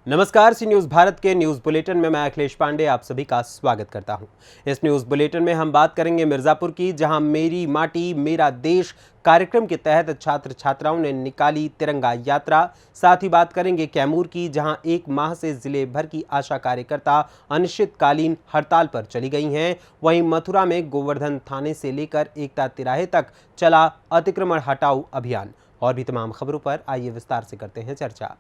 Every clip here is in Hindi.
नमस्कार, सी न्यूज़ भारत के न्यूज़ बुलेटिन में मैं अखिलेश पांडे आप सभी का स्वागत करता हूं। इस न्यूज़ बुलेटिन में हम बात करेंगे मिर्ज़ापुर की, जहां मेरी माटी मेरा देश कार्यक्रम के तहत छात्र छात्राओं ने निकाली तिरंगा यात्रा। साथ ही बात करेंगे कैमूर की, जहां 1 माह से जिले भर की आशा कार्यकर्ता अनिश्चितकालीन हड़ताल पर चली गई हैं। वहीं मथुरा में गोवर्धन थाने से लेकर एकता तिराहे तक चला अतिक्रमण हटाओ अभियान। और भी तमाम खबरों पर आइए विस्तार से करते हैं चर्चा।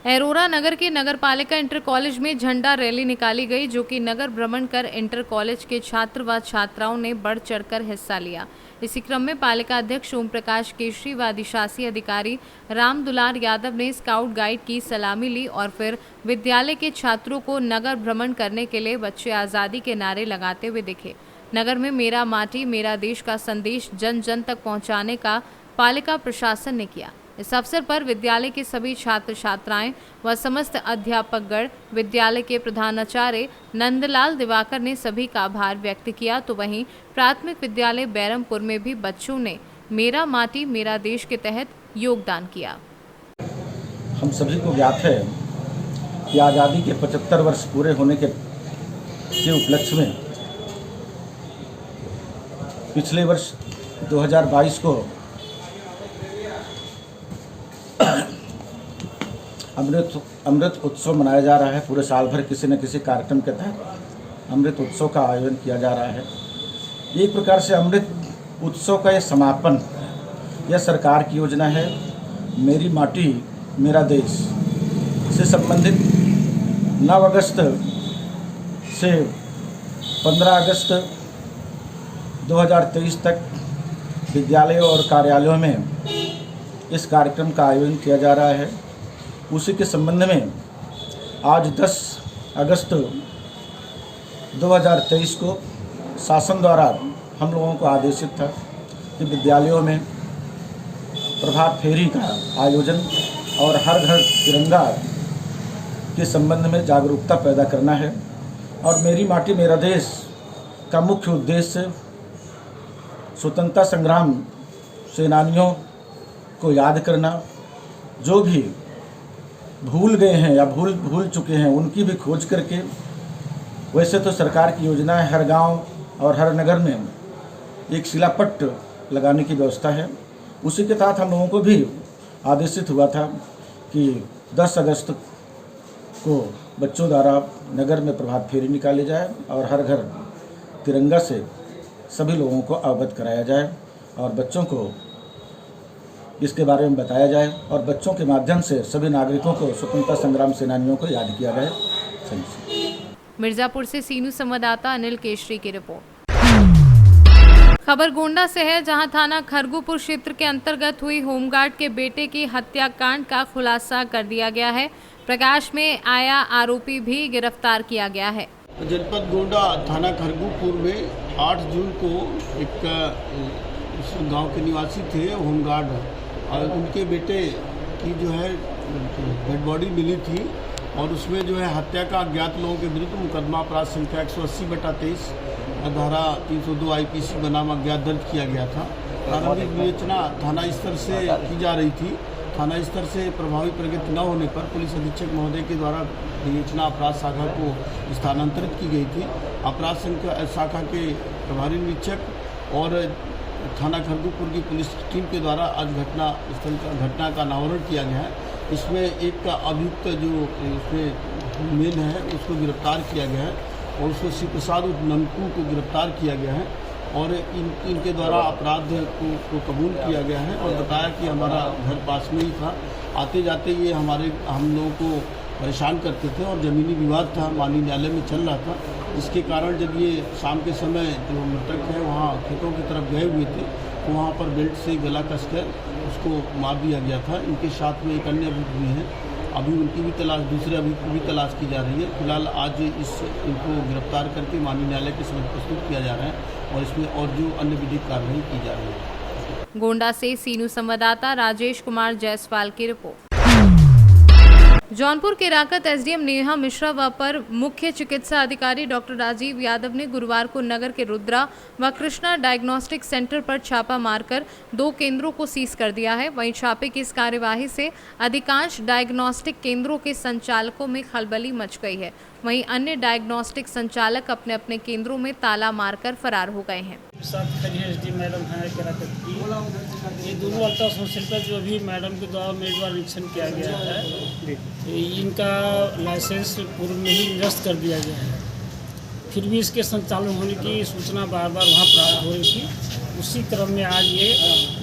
अरोरा नगर के नगर पालिका इंटर कॉलेज में झंडा रैली निकाली गई, जो कि नगर भ्रमण कर इंटर कॉलेज के छात्र व छात्राओं ने बढ़ चढ़कर हिस्सा लिया। इसी क्रम में पालिका अध्यक्ष ओम प्रकाश केशरी व अधिशासी अधिकारी राम दुलार यादव ने स्काउट गाइड की सलामी ली और फिर विद्यालय के छात्रों को नगर भ्रमण करने के लिए बच्चे आज़ादी के नारे लगाते हुए दिखे। नगर में मेरा माटी मेरा देश का संदेश जन जन तक पहुँचाने का पालिका प्रशासन ने किया। इस अवसर पर विद्यालय के सभी छात्र छात्राएं व समस्त अध्यापकगण, विद्यालय के प्रधानाचार्य नंदलाल दिवाकर ने सभी का आभार व्यक्त किया। तो वहीं प्राथमिक विद्यालय बैरमपुर में भी बच्चों ने मेरा माटी मेरा देश के तहत योगदान किया। हम सभी को ज्ञात है कि आज़ादी के 75 वर्ष पूरे होने के उपलक्ष्य में पिछले वर्ष 2022 को अमृत उत्सव मनाया जा रहा है। पूरे साल भर किसी न किसी कार्यक्रम के तहत अमृत उत्सव का आयोजन किया जा रहा है। एक प्रकार से अमृत उत्सव का ये समापन, यह सरकार की योजना है। मेरी माटी मेरा देश से संबंधित 9 अगस्त से 15 अगस्त 2023 तक विद्यालयों और कार्यालयों में इस कार्यक्रम का आयोजन किया जा रहा है। उसी के संबंध में आज 10 अगस्त 2023 को शासन द्वारा हम लोगों को आदेशित था कि विद्यालयों में प्रभात फेरी का आयोजन और हर घर तिरंगा के संबंध में जागरूकता पैदा करना है। और मेरी माटी मेरा देश का मुख्य उद्देश्य स्वतंत्रता संग्राम सेनानियों को याद करना, जो भी भूल गए हैं या भूल चुके हैं उनकी भी खोज करके। वैसे तो सरकार की योजना है हर गांव और हर नगर में एक शिलापट्ट लगाने की व्यवस्था है। उसी के तहत हम लोगों को भी आदेशित हुआ था कि 10 अगस्त को बच्चों द्वारा नगर में प्रभात फेरी निकाली जाए और हर घर तिरंगा से सभी लोगों को अवगत कराया जाए और बच्चों को इसके बारे में बताया जाए और बच्चों के माध्यम से सभी नागरिकों को स्वतंत्रता संग्राम सेनानियों को याद किया जाए। मिर्जापुर से सीनू संवाददाता अनिल केशरी की रिपोर्ट। खबर गोंडा से है, जहां थाना खरगूपुर क्षेत्र के अंतर्गत हुई होमगार्ड के बेटे की हत्याकांड का खुलासा कर दिया गया है। प्रकाश में आया आरोपी भी गिरफ्तार किया गया है। जनपद गोंडा थाना खरगूपुर में 8 जून को एक गांव के निवासी थे होमगार्ड, और उनके बेटे की जो है डेड बॉडी मिली थी और उसमें जो है हत्या का अज्ञात लोगों के विरुद्ध मुकदमा अपराध संख्या 180/23 धारा 302 IPC बनाम अज्ञात दर्ज किया गया था। प्रारंभिक विवेचना थाना स्तर से की जा रही थी। थाना स्तर से प्रभावी प्रगति न होने पर पुलिस अधीक्षक महोदय के द्वारा विवेचना अपराध शाखा को स्थानांतरित की गई थी। अपराध शाखा के प्रभारी निरीक्षक और थाना खरगूपुर की पुलिस टीम के द्वारा आज घटना का अनावरण किया गया है। इसमें एक का अभियुक्त जो इसमें मेन है उसको गिरफ्तार किया गया है और उसको शिव प्रसाद नंकू को गिरफ्तार किया गया है और इनके द्वारा अपराध को कबूल किया गया है और बताया कि हमारा घर पास में ही था। आते जाते ये हम लोगों को परेशान करते थे और ज़मीनी विवाद था, माननीय न्यायालय में चल रहा था। इसके कारण जब ये शाम के समय जो मृतक है वहाँ खेतों की तरफ गए हुए थे तो वहाँ पर बेल्ट से गला कसकर उसको मार दिया गया था। इनके साथ में एक अन्य अभियुक्त भी है, अभी उनकी भी तलाश, दूसरे अभियुक्त की भी तलाश की जा रही है। फिलहाल आज इनको गिरफ्तार करके माननीय न्यायालय के समक्ष प्रस्तुत किया जा रहा है और इसमें और जो अन्य विधिक कार्रवाई की जा रही है। गोंडा से सीनू संवाददाता राजेश कुमार जायसवाल की रिपोर्ट। जौनपुर के राकत एसडीएम नेहा मिश्रा व अपर मुख्य चिकित्सा अधिकारी डॉक्टर राजीव यादव ने गुरुवार को नगर के रुद्रा व कृष्णा डायग्नोस्टिक सेंटर पर छापा मारकर 2 केंद्रों को सीज कर दिया है। वहीं छापे की इस कार्यवाही से अधिकांश डायग्नोस्टिक केंद्रों के संचालकों में खलबली मच गई है। वहीं अन्य डायग्नोस्टिक संचालक अपने अपने केंद्रों में ताला मारकर फरार हो गए हैं। एसडी मैडम है केराकत की, ये दोनों अल्ट्रासाउंड सेंटर जो अभी मैडम के द्वारा मेरे द्वारा निरीक्षण किया गया है, इनका लाइसेंस पूर्व में ही निरस्त कर दिया गया है। फिर भी इसके संचालन होने की सूचना बार बार वहाँ प्राप्त हो रही थी। उसी क्रम में आज ये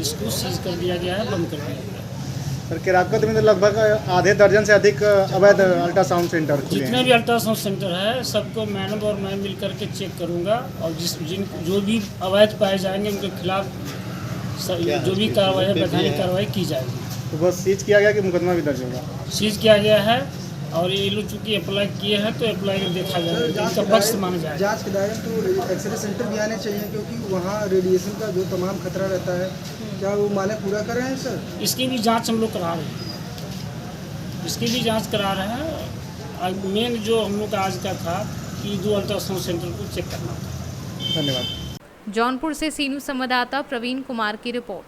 इसको सीज कर दिया गया है, बंद कर दिया गया है। सर केराकत में तो लगभग आधे दर्जन से अधिक अवैध अल्ट्रासाउंड सेंटर खुले जितने भी अल्ट्रासाउंड सेंटर है सबको मैडम और मैं मिल करके चेक करूंगा और जो भी अवैध पाए जाएंगे उनके खिलाफ जो भी कार्रवाई है वैधानिक कार्रवाई की जाएगी। तो बस सीज किया गया कि मुकदमा भी दर्ज होगा? सीज किया गया है और ये लोग चूँकि अप्लाई किए हैं तो अप्लाई कर देखा जाएगा, इनका पक्ष माना जाएगा। जांच के दायरे तो एक्सरे सेंटर भी आने चाहिए क्योंकि वहाँ रेडिएशन का जो तमाम खतरा रहता है। क्या वो माने पूरा कर रहे हैं सर? इसकी भी जांच हम लोग करा रहे हैं, इसकी भी जांच करा रहे हैं। मेन जो हम लोग का आज का था कि 2 अल्ट्रासाउंड सेंटर को चेक करना था। धन्यवाद। जौनपुर से सी न्यूज़ संवाददाता प्रवीण कुमार की रिपोर्ट।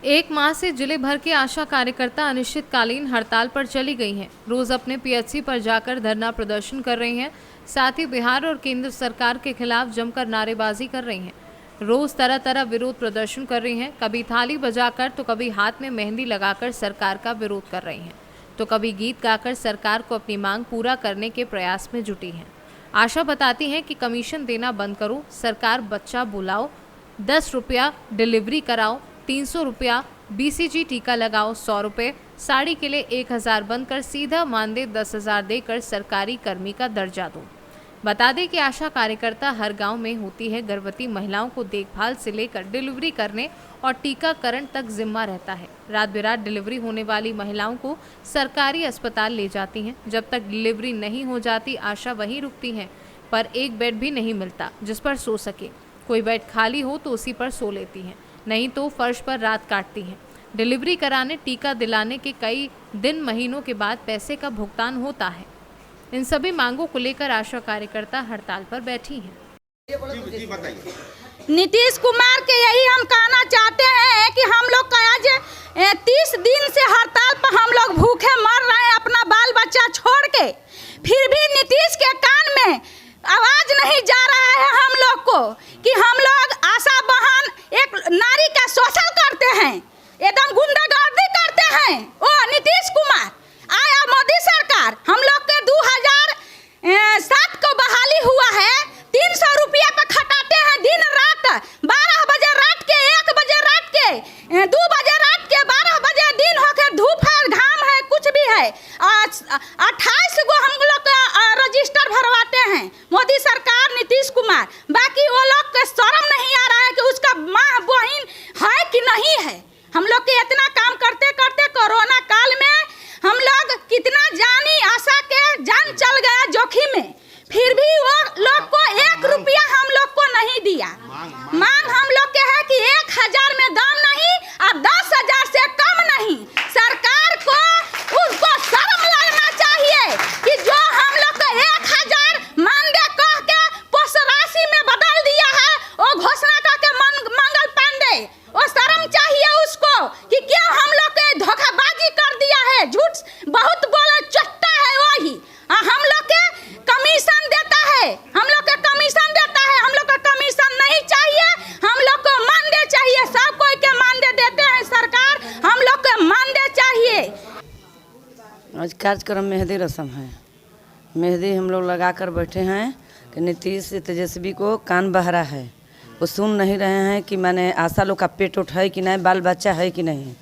1 माह से जिले भर के आशा कार्यकर्ता अनिश्चितकालीन हड़ताल पर चली गई हैं। रोज अपने पीएचसी पर जाकर धरना प्रदर्शन कर रही हैं। साथ ही बिहार और केंद्र सरकार के खिलाफ जमकर नारेबाजी कर रही हैं। रोज तरह तरह विरोध प्रदर्शन कर रही हैं। कभी थाली बजाकर तो कभी हाथ में मेहंदी लगाकर सरकार का विरोध कर रही हैं, तो कभी गीत गाकर सरकार को अपनी मांग पूरा करने के प्रयास में जुटी हैं। आशा बताती हैं कि कमीशन देना बंद करो, सरकार बच्चा बुलाओ, 10 रुपया डिलीवरी कराओ, 300 रुपया बीसीजी टीका लगाओ, 100 रुपये साड़ी के लिए 1000 बंद कर सीधा मानदेय 10,000 देकर सरकारी कर्मी का दर्जा दो। बता दें कि आशा कार्यकर्ता हर गांव में होती है। गर्भवती महिलाओं को देखभाल से लेकर डिलीवरी करने और टीकाकरण तक जिम्मा रहता है। रात बेरात डिलीवरी होने वाली महिलाओं को सरकारी अस्पताल ले जाती हैं। जब तक डिलीवरी नहीं हो जाती आशा वहीं रुकती हैं, पर एक बेड भी नहीं मिलता जिस पर सो सके। कोई बेड खाली हो तो उसी पर सो लेती हैं, नहीं तो फर्श पर रात काटती हैं। डिलीवरी कराने, टीका दिलाने के कई दिन महीनों के बाद पैसे का भुगतान होता है। इन सभी मांगों को लेकर आशा कार्यकर्ता हड़ताल पर बैठी हैं। नीतीश कुमार के यही हम कहना चाहते हैं कि हम लोग का आज 30 दिन से हड़ताल पर हम लोग भूखे मर रहे हैं अपना बाल बच्चा छोड़ के, फिर भी नीतीश के कान में आवाज नहीं जा रहा है हम लोग को कि हम लोग आशा बहन एक नारी का शोषण करते हैं, एकदम गुंडागर्दी करते हैं। ओ नीतीश कुमार आया मोदी सरकार, हम लोग के 2007 को बहाली हुआ है, 300 रुपया पर खटाते हैं दिन रात, 12 बजे रात के 1 बजे रात के 2 बजे रात के 12 बजे दिन होकर धूप है, घाम है, कुछ भी है। 28 को हम लोग रजिस्टर भरवाते हैं मोदी सरकार नीतीश कुमार, बाकी वो लोग के शर्म नहीं आ रहा है कि उसका माँ बहन है कि नहीं है। हम लोग के इतना काम करते करते कोरोना काल में हम लोग कितना जानी, आशा के जान चल गया जोखिम में, फिर भी वो लोग को 1 रुपया हम लोग को नहीं दिया। मांग हम लोग के है कि 1000 में दाम नहीं और 10,000 से कम नहीं। सरकार को उसको शर्म लगना चाहिए कि जो हम लोग को 1000 मानदेय कह के पोष राशि में बदल दिया है, वो घोषणा करके मंगल पांडे, वो शर्म चाहिए उसको कि क्यों हम लोग के धोखाबाजी कर दिया है, झूठ बहुत बोला चट्टा है वही। हम लोग के कमीशन देता है, हम लोग के कमीशन देता है, हम लोग का कमीशन नहीं चाहिए, हम लोग को मानदेय चाहिए। सब कोई के मानदेय देते हैं सरकार, हम लोग को मानदेय चाहिए। आज कार्यक्रम मेहंदी रस्म है, मेहंदी हम लोग लगा कर बैठे हैं कि नीतीश तेजस्वी को कान बहरा है, वो सुन नहीं रहे हैं कि मैंने आशा लोग का पेट उठ है कि नहीं, बाल बच्चा है कि नहीं,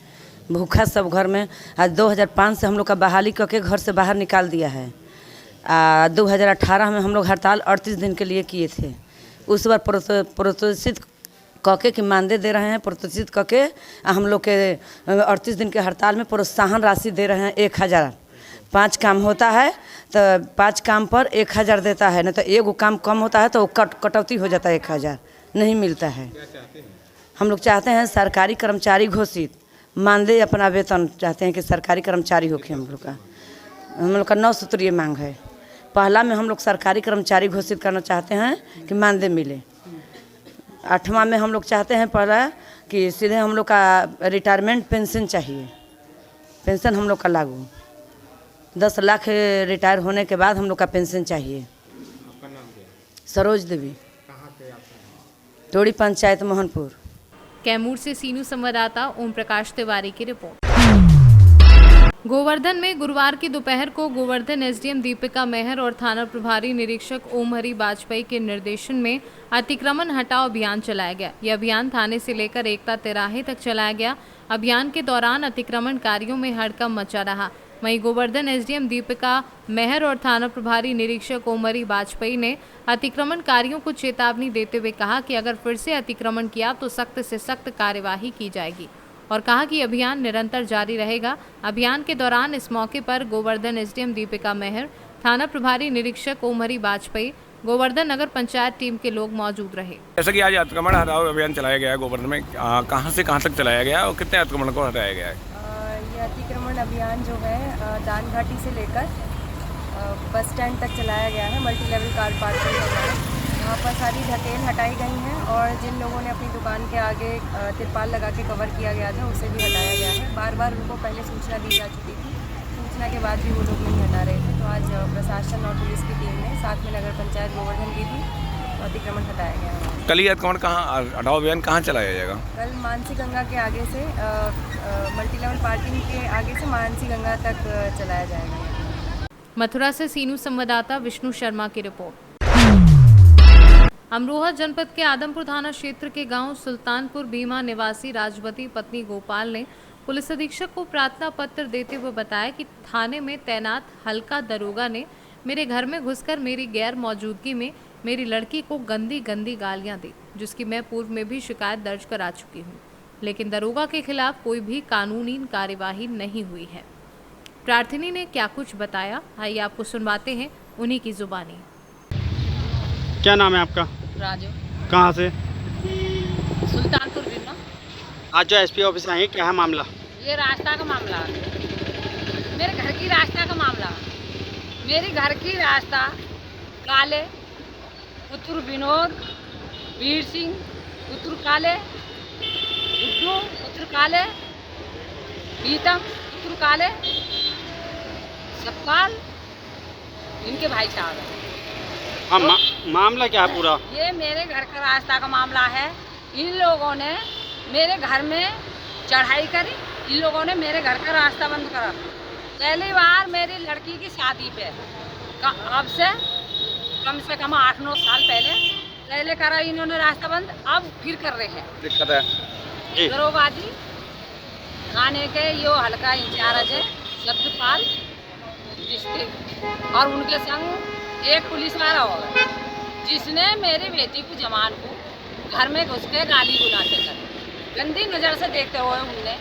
भूखा सब घर में। आज 2005 से हम लोग का बहाली करके घर से बाहर निकाल दिया है। 2018 में हम लोग हड़ताल 38 दिन के लिए किए थे। उस बार प्रोत्साहित कके कि मानदेय दे रहे हैं, प्रोत्साहित कके हम लोग के 38 दिन के हड़ताल में प्रोत्साहन राशि दे रहे हैं 1000। 5 काम होता है तो 5 काम पर 1000 देता है, नहीं तो एगो काम कम होता है तो कटौती हो जाता है, 1000 नहीं मिलता है। हम लोग चाहते हैं सरकारी कर्मचारी घोषित मानदेय अपना वेतन चाहते हैं कि सरकारी कर्मचारी होके हम लोग का 9 सूत्रीय मांग है। पहला में हम लोग सरकारी कर्मचारी घोषित करना चाहते हैं कि मानदेय मिले। 8वां में हम लोग चाहते हैं पहला कि सीधे हम लोग का रिटायरमेंट पेंशन चाहिए, पेंशन हम लोग का लागू 10 लाख रिटायर होने के बाद हम लोग का पेंशन चाहिए। आपका नाम क्या है? सरोज देवी, कहाँ पे आप हैं? टोड़ी पंचायत मोहनपुर। कैमूर से सीनू संवाददाता ओम प्रकाश तिवारी की रिपोर्ट। गोवर्धन में गुरुवार की दोपहर को गोवर्धन एसडीएम दीपिका मेहर और थाना प्रभारी निरीक्षक ओम हरि वाजपेयी के निर्देशन में अतिक्रमण हटाओ अभियान चलाया गया। यह अभियान थाने से लेकर एकता तिराहे तक चलाया गया। अभियान के दौरान अतिक्रमणकारियों में हड़कंप मचा रहा। वहीं गोवर्धन एसडीएम दीपिका मेहर और थाना प्रभारी निरीक्षक ओम हरि वाजपेयी ने अतिक्रमणकारियों को चेतावनी देते हुए कहा कि अगर फिर से अतिक्रमण किया तो सख्त से सख्त कार्यवाही की जाएगी और कहा कि अभियान निरंतर जारी रहेगा। अभियान के दौरान इस मौके पर गोवर्धन एसडीएम दीपिका मेहर, थाना प्रभारी निरीक्षक ओम हरि वाजपेयी, गोवर्धन नगर पंचायत टीम के लोग मौजूद रहे। जैसा कि आज अतिक्रमण हटाओ अभियान चलाया गया है गोवर्धन में, कहां से कहां तक चलाया गया है और कितने अतिक्रमण को हटाया गया है? ये अतिक्रमण अभियान जो है दान घाटी से लेकर बस स्टैंड तक चलाया गया है। मल्टी लेवल कार पार्किंग है, वहाँ पर सारी ढकेल हटाई गई हैं और जिन लोगों ने अपनी दुकान के आगे तिरपाल लगा के कवर किया गया था उसे भी हटाया गया है। बार बार उनको पहले सूचना दी जा चुकी थी, सूचना के बाद भी वो लोग नहीं हटा रहे थे। तो आज प्रशासन और पुलिस की टीम ने साथ में नगर पंचायत गोवर्धन की थी, अतिक्रमण हटाया गया है। कल ये अतिक्रमण कहाँ हटाओ अभियान कहाँ चलाया जाएगा? कल मानसी गंगा के आगे से मल्टी लेवल पार्किंग के आगे से मानसी गंगा तक चलाया जाएगा। मथुरा से सीनू संवाददाता विष्णु शर्मा की रिपोर्ट। अमरोहा जनपद के आदमपुर थाना क्षेत्र के गांव सुल्तानपुर भीमा निवासी राजवती पत्नी गोपाल ने पुलिस अधीक्षक को प्रार्थना पत्र देते हुए बताया कि थाने में तैनात हल्का दरोगा ने मेरे घर में घुसकर मेरी गैर मौजूदगी में मेरी लड़की को गंदी गंदी गालियां दी, जिसकी मैं पूर्व में भी शिकायत दर्ज करा चुकी हूं, लेकिन दरोगा के खिलाफ कोई भी कानूनी कार्यवाही नहीं हुई है। प्रार्थिनी ने क्या कुछ बताया, आइए आपको सुनवाते हैं उन्हीं की जुबानी। क्या नाम है आपका? राजू। कहाँ से? सुल्तानपुर भीमा। आज जो एसपी ऑफिस आए हैं, क्या है मामला? ये रास्ता का मामला है, मेरे घर की रास्ता का मामला। मेरी घर की रास्ता काले, पुत्र विनोद, वीर सिंह, पुत्र काले, गुड्डू, पुत्र काले, प्रीतम, पुत्र काले, सतपाल, इनके भाई साहब हैं। हाँ, मामला क्या है पूरा? ये मेरे घर का रास्ता का मामला है। इन लोगों ने मेरे घर में चढ़ाई करी, इन लोगों ने मेरे घर का रास्ता बंद करा। पहली बार मेरी लड़की की शादी पे अब से कम 8-9 साल पहले करा इन्होंने रास्ता बंद, अब फिर कर रहे हैं। दिक्कत है दरोगा जी थाने के यो हल्का इंचार्ज है सत्यपाल डिस्ट्रिक्ट, और उनके संग एक पुलिस वाला होगा जिसने मेरी बेटी को जवान को घर में घुस के गाली गुलाते कर गंदी नज़र से देखते हुए उनने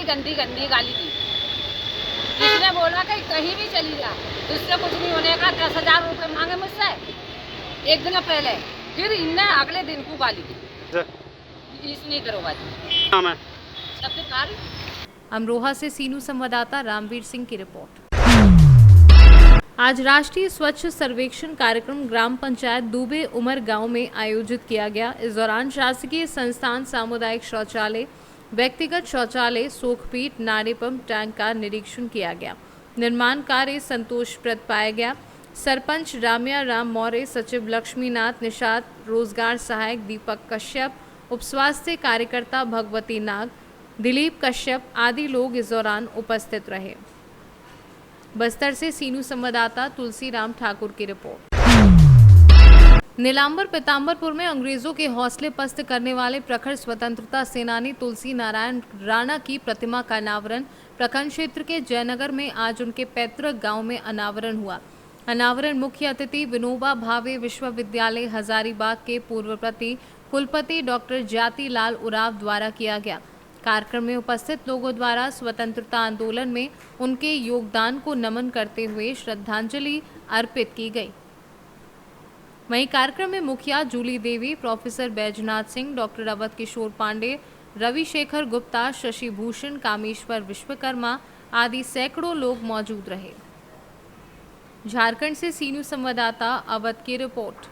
गंदी गाली दी। इसने बोला कि कहीं भी चली जा, उससे कुछ नहीं होने का। 10,000 रुपये मांगे मुझसे एक दिन पहले, फिर इनने अगले दिन को गाली दी। इसलिए दरोगा जी नाम है सत्यपाल। अमरोहा से सीनू संवाददाता रामवीर सिंह की रिपोर्ट। आज राष्ट्रीय स्वच्छ सर्वेक्षण कार्यक्रम ग्राम पंचायत दुबे उमर गांव में आयोजित किया गया। इस दौरान शासकीय संस्थान, सामुदायिक शौचालय, व्यक्तिगत शौचालय, सोखपीट, नाड़ी पंप टैंक का निरीक्षण किया गया। निर्माण कार्य संतोषप्रद पाया गया। सरपंच राम्या राम मौर्य, सचिव लक्ष्मीनाथ निषाद, रोजगार सहायक दीपक कश्यप, उपस्वास्थ्य कार्यकर्ता भगवती नाग, दिलीप कश्यप आदि लोग इस दौरान उपस्थित रहे। बस्तर से सीनू संवाददाता तुलसीराम ठाकुर की रिपोर्ट। नीलांबर पीताम्बरपुर में अंग्रेजों के हौसले पस्त करने वाले प्रखर स्वतंत्रता सेनानी तुलसी नारायण राणा की प्रतिमा का अनावरण प्रखंड क्षेत्र के जयनगर में आज उनके पैतृक गांव में अनावरण हुआ। अनावरण मुख्य अतिथि विनोबा भावे विश्वविद्यालय हजारीबाग के पूर्व कुलपति डॉक्टर ज्योति लाल उराव द्वारा किया गया। कार्यक्रम में उपस्थित लोगों द्वारा स्वतंत्रता आंदोलन में उनके योगदान को नमन करते हुए श्रद्धांजलि अर्पित की गई। वहीं कार्यक्रम में मुखिया जूली देवी, प्रोफेसर बैजनाथ सिंह, डॉक्टर अवध किशोर पांडे, रविशेखर गुप्ता, शशि भूषण, कामेश्वर विश्वकर्मा आदि सैकड़ों लोग मौजूद रहे। झारखंड से सी न्यूज़ संवाददाता अवध की रिपोर्ट।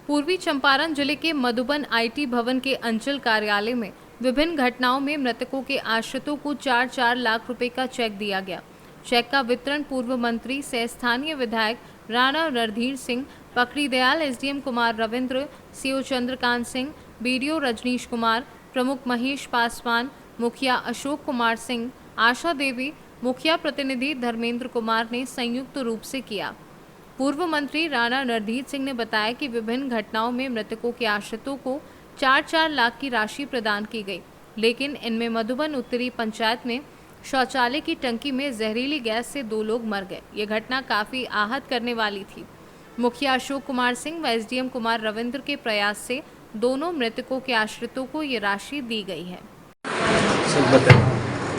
पूर्वी चंपारण जिले के मधुबन आईटी भवन के अंचल कार्यालय में विभिन्न घटनाओं में मृतकों के आश्रितों को 4-4 लाख रुपए का चेक दिया गया। चेक का वितरण पूर्व मंत्री सह स्थानीय विधायक Rana Randhir Singh, Pakri Dayal, SDM Kumar Ravindra, CO Chandrakant Singh, BDO Rajnish Kumar, प्रमुख महेश पासवान, मुखिया अशोक कुमार सिंह, आशा देवी, मुखिया प्रतिनिधि धर्मेंद्र कुमार ने संयुक्त रूप से किया। पूर्व मंत्री राणा रणधीर सिंह ने बताया कि विभिन्न घटनाओं में मृतकों के आश्रितों को 4-4 लाख की राशि प्रदान की गई, लेकिन इनमें मधुबन उत्तरी पंचायत में शौचालय की टंकी में जहरीली गैस से 2 लोग मर गए। ये घटना काफी आहत करने वाली थी। मुखिया अशोक कुमार सिंह व एसडीएम कुमार रविंद्र के प्रयास से दोनों मृतकों के आश्रितों को ये राशि दी गई है।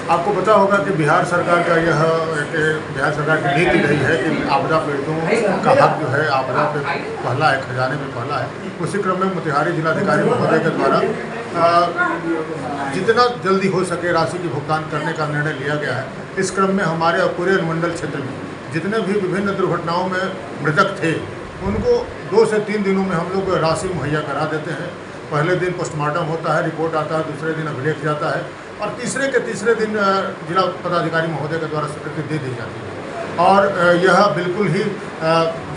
आपको पता होगा कि बिहार सरकार का बिहार सरकार की नीति रही है कि आपदा पीड़ितों का हक जो है आपदा पे पहला है, खजाने में पहला है। उसी क्रम में मोतिहारी जिलाधिकारी महोदय के द्वारा जितना जल्दी हो सके राशि की भुगतान करने का निर्णय लिया गया है। इस क्रम में हमारे अकुरे अनुमंडल क्षेत्र में जितने भी विभिन्न दुर्घटनाओं में मृतक थे उनको 2 से 3 दिनों में हम लोग राशि मुहैया करा देते हैं। पहले दिन पोस्टमार्टम होता है, रिपोर्ट आता है, दूसरे दिन अभिलेख जाता है और तीसरे दिन जिला पदाधिकारी महोदय के द्वारा स्वीकृति दे दी जाती है। और यह बिल्कुल ही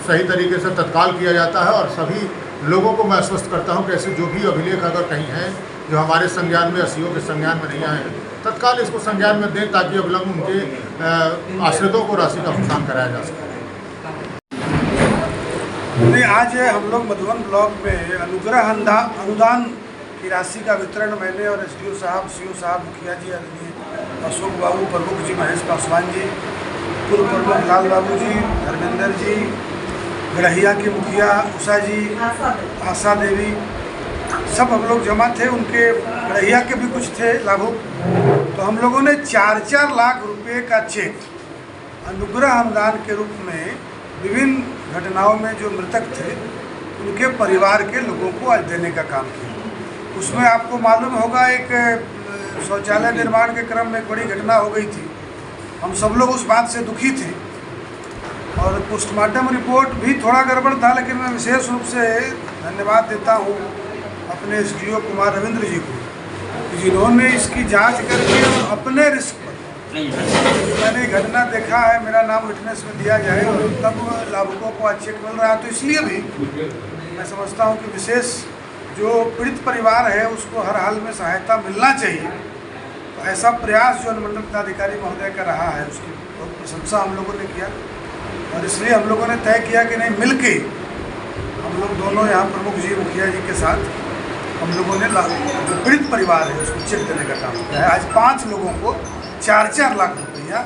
सही तरीके से तत्काल किया जाता है और सभी लोगों को मैं आश्वस्त करता हूं कि ऐसे जो भी अभिलेख अगर कहीं हैं जो हमारे संज्ञान में, सीओ के संज्ञान में नहीं आए हैं, तत्काल इसको संज्ञान में दें ताकि अविलंब उनके आश्रितों को राशि का भुगतान कराया जा सके। आज हम लोग मधुबन ब्लॉक में अनुग्रह अनुदान की राशि का वितरण मैंने और एसडीओ साहब, सीओ साहब, मुखिया जी, आदरणीय अशोक बाबू, प्रमुख जी महेश पासवान जी, पूर्व प्रमुख लाल बाबू जी, धर्मेंद्र जी, गड़हिया के मुखिया उषा जी, आशा देवी, सब हम लोग जमा थे। उनके गड़हिया के भी कुछ थे लाभुक। तो हम लोगों ने 4-4 लाख रुपए का चेक अनुग्रह अनुदान के रूप में विभिन्न घटनाओं में जो मृतक थे उनके परिवार के लोगों को आज देने का काम किया। उसमें आपको मालूम होगा एक शौचालय निर्माण के क्रम में एक बड़ी घटना हो गई थी। हम सब लोग उस बात से दुखी थे और पोस्टमार्टम रिपोर्ट भी थोड़ा गड़बड़ था, लेकिन मैं विशेष रूप से धन्यवाद देता हूँ अपने एसडीओ कुमार रविंद्र जी को, जिन्होंने इसकी जांच करके अपने रिस्क पर, मैंने घटना देखा है, मेरा नाम विटनेस में दिया जाए और तब लाभुकों को चेक मिल रहा है। तो इसलिए भी मैं समझता हूँ कि विशेष जो पीड़ित परिवार है उसको हर हाल में सहायता मिलना चाहिए। तो ऐसा प्रयास जो अनुमंडल पदाधिकारी महोदय का रहा है उसकी बहुत प्रशंसा हम लोगों ने किया और इसलिए हम लोगों ने तय किया कि नहीं, मिल के हम लोग दोनों यहाँ प्रमुख जी, मुखिया जी के साथ हम लोगों ने जो पीड़ित परिवार है उसको चेक देने का काम किया है। आज 5 लोगों को 4-4 लाख रुपया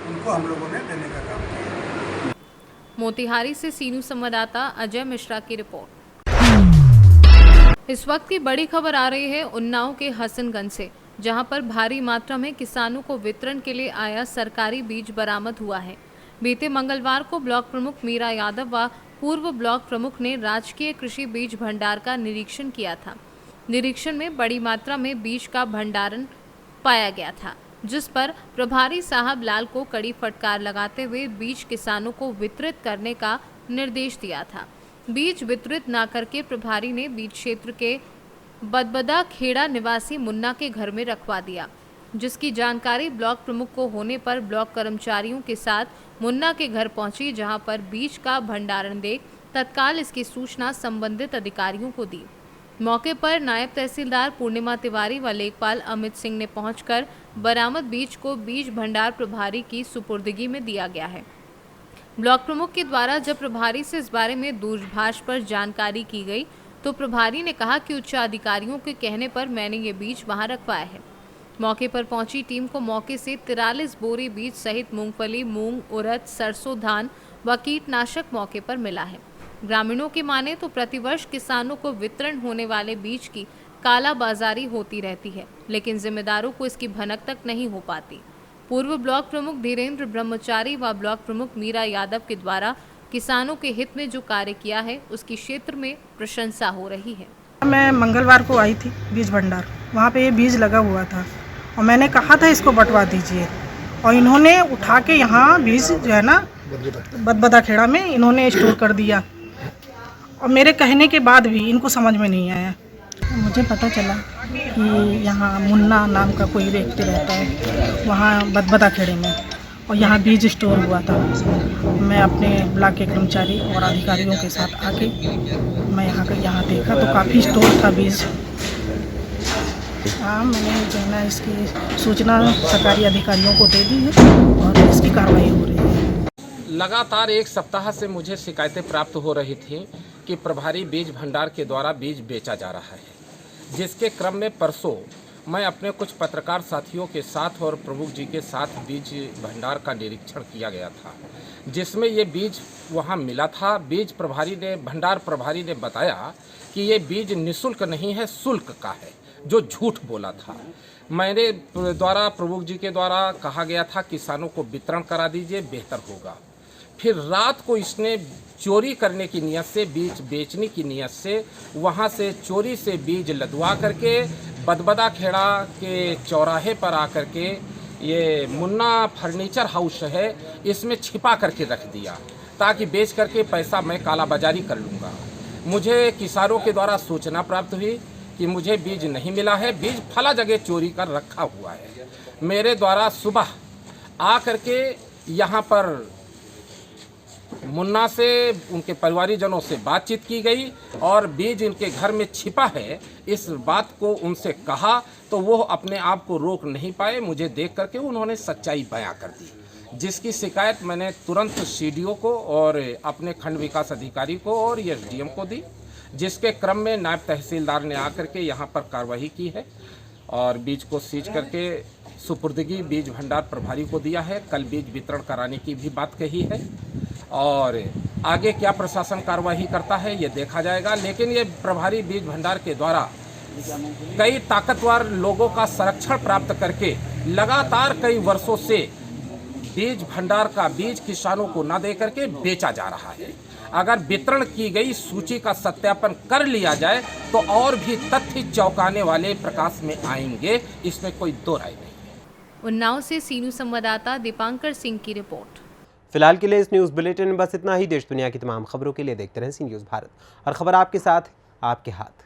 उनको हम लोगों ने देने का काम किया। मोतिहारी से सी न्यूज़ संवाददाता अजय मिश्रा की रिपोर्ट। इस वक्त की बड़ी खबर आ रही है उन्नाव के हसनगंज से, जहां पर भारी मात्रा में किसानों को वितरण के लिए आया सरकारी बीज बरामद हुआ है। बीते मंगलवार को ब्लॉक प्रमुख मीरा यादव व पूर्व ब्लॉक प्रमुख ने राजकीय कृषि बीज भंडार का निरीक्षण किया था। निरीक्षण में बड़ी मात्रा में बीज का भंडारण पाया गया था, जिस पर प्रभारी साहब लाल को कड़ी फटकार लगाते हुए बीज किसानों को वितरित करने का निर्देश दिया था। बीज वितरित न करके प्रभारी ने बीज क्षेत्र के बदबदा खेड़ा निवासी मुन्ना के घर में रखवा दिया, जिसकी जानकारी ब्लॉक प्रमुख को होने पर ब्लॉक कर्मचारियों के साथ मुन्ना के घर पहुंची, जहां पर बीज का भंडारण देख तत्काल इसकी सूचना संबंधित अधिकारियों को दी। मौके पर नायब तहसीलदार पूर्णिमा तिवारी व लेखपाल अमित सिंह ने पहुंचकर बरामद बीज को बीज भंडार प्रभारी की सुपुर्दगी में दिया गया है। ब्लॉक प्रमुख के द्वारा जब प्रभारी से इस बारे में दूरभाष पर जानकारी की गई तो प्रभारी ने कहा कि उच्च अधिकारियों के कहने पर मैंने ये बीज वहां रखवाया है। मौके पर पहुंची टीम को मौके से 43 बोरे बीज सहित मूंगफली, मूंग, उड़द, सरसों, धान व कीटनाशक मौके पर मिला है। ग्रामीणों की माने तो प्रतिवर्ष किसानों को वितरण होने वाले बीज की कालाबाजारी होती रहती है, लेकिन जिम्मेदारों को इसकी भनक तक नहीं हो पाती। पूर्व ब्लॉक प्रमुख धीरेन्द्र ब्रह्मचारी व ब्लॉक प्रमुख मीरा यादव के द्वारा किसानों के हित में जो कार्य किया है उसकी क्षेत्र में प्रशंसा हो रही है। मैं मंगलवार को आई थी बीज भंडार, वहाँ पे ये बीज लगा हुआ था और मैंने कहा था इसको बंटवा दीजिए, और इन्होंने उठा के यहाँ बीज जो है ना बदबदा खेड़ा में इन्होंने स्टोर कर दिया, और मेरे कहने के बाद भी इनको समझ में नहीं आया। मुझे पता चला कि यहाँ मुन्ना नाम का कोई व्यक्ति रहता है वहाँ बदबदा खेड़े में, और यहाँ बीज स्टोर हुआ था। मैं अपने ब्लॉक के कर्मचारी और अधिकारियों के साथ आके मैं यहाँ देखा तो काफ़ी स्टोर था बीज। हाँ, मैंने जो है ना इसकी सूचना सरकारी अधिकारियों को दे दी है और इसकी कार्रवाई हो रही है। लगातार एक सप्ताह से मुझे शिकायतें प्राप्त हो रही थी कि प्रभारी बीज भंडार के द्वारा बीज बेचा जा रहा है, जिसके क्रम में परसों मैं अपने कुछ पत्रकार साथियों के साथ और प्रमुख जी के साथ बीज भंडार का निरीक्षण किया गया था, जिसमें ये बीज वहाँ मिला था। बीज प्रभारी ने भंडार प्रभारी ने बताया कि ये बीज निःशुल्क नहीं है, शुल्क का है, जो झूठ बोला था। मेरे द्वारा प्रमुख जी के द्वारा कहा गया था किसानों को वितरण करा दीजिए, बेहतर होगा। फिर रात को इसने चोरी करने की नियत से, बीज बेचने की नियत से वहाँ से चोरी से बीज लदवा करके बदबदा खेड़ा के चौराहे पर आकर के ये मुन्ना फर्नीचर हाउस है इसमें छिपा करके रख दिया, ताकि बेच करके पैसा मैं काला बाजारी कर लूँगा। मुझे किसानों के द्वारा सूचना प्राप्त हुई कि मुझे बीज नहीं मिला है, बीज फला जगह चोरी कर रखा हुआ है। मेरे द्वारा सुबह आ करके यहाँ पर मुन्ना से, उनके परिवारीजनों से बातचीत की गई और बीज इनके घर में छिपा है इस बात को उनसे कहा, तो वो अपने आप को रोक नहीं पाए। मुझे देख करके उन्होंने सच्चाई बयां कर दी, जिसकी शिकायत मैंने तुरंत सीडीओ को और अपने खंड विकास अधिकारी को और एसडीएम को दी, जिसके क्रम में नायब तहसीलदार ने आकर के यहाँ पर कार्रवाई की है और बीज को सीज करके सुपुर्दगी बीज भंडार प्रभारी को दिया है। कल बीज वितरण कराने की भी बात कही है और आगे क्या प्रशासन कार्रवाई करता है ये देखा जाएगा। लेकिन ये प्रभारी बीज भंडार के द्वारा कई ताकतवर लोगों का संरक्षण प्राप्त करके लगातार कई वर्षों से बीज भंडार का बीज किसानों को न दे करके बेचा जा रहा है। अगर वितरण की गई सूची का सत्यापन कर लिया जाए तो और भी तथ्य चौंकाने वाले प्रकाश में आएंगे, इसमें कोई दो राय नहीं। उन्नाव से सीनू संवाददाता दीपांकर सिंह की रिपोर्ट। फिलहाल के लिए इस न्यूज़ बुलेटिन में बस इतना ही। देश दुनिया की तमाम खबरों के लिए देखते रहें सी न्यूज़ भारत, और खबर आपके साथ, आपके हाथ।